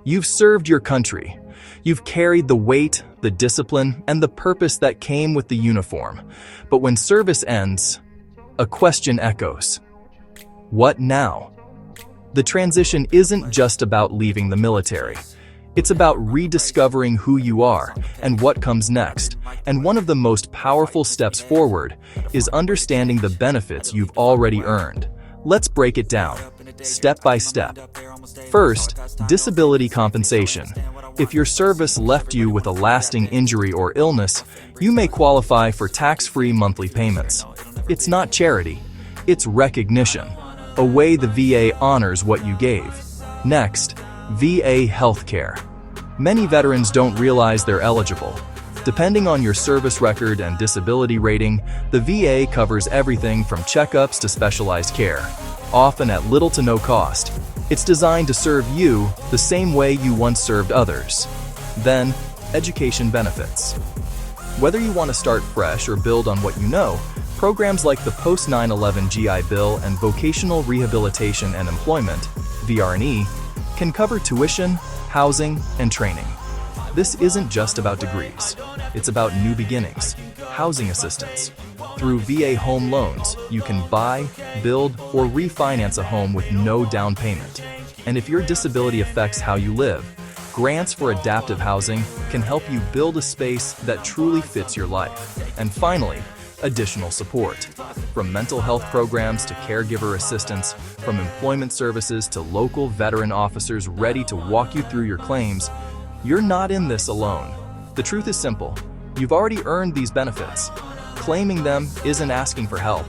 You've served your country. You've carried the weight, the discipline, and the purpose that came with the uniform. But when service ends, a question echoes. What now? The transition isn't just about leaving the military. It's about rediscovering who you are and what comes next. And one of the most powerful steps forward is understanding the benefits you've already earned. Let's break it down, step by step. First, disability compensation. If your service left you with a lasting injury or illness, you may qualify for tax-free monthly payments. It's not charity, it's recognition, a way the VA honors what you gave. Next, VA healthcare. Many veterans don't realize they're eligible. Depending on your service record and disability rating, the VA covers everything from checkups to specialized care, often at little to no cost. It's designed to serve you the same way you once served others. Then, education benefits. Whether you want to start fresh or build on what you know, programs like the Post-9/11 GI Bill and Vocational Rehabilitation and Employment, VRE, can cover tuition, housing, and training. This isn't just about degrees. It's about new beginnings, housing assistance. Through VA home loans, you can buy, build, or refinance a home with no down payment. And if your disability affects how you live, grants for adaptive housing can help you build a space that truly fits your life. And finally, additional support. From mental health programs to caregiver assistance, from employment services to local veteran officers ready to walk you through your claims, you're not in this alone. The truth is simple. You've already earned these benefits. Claiming them isn't asking for help.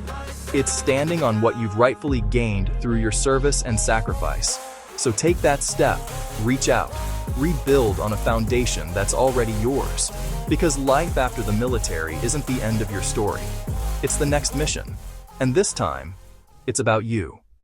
It's standing on what you've rightfully gained through your service and sacrifice. So take that step, reach out, rebuild on a foundation that's already yours. Because life after the military isn't the end of your story. It's the next mission. And this time, it's about you.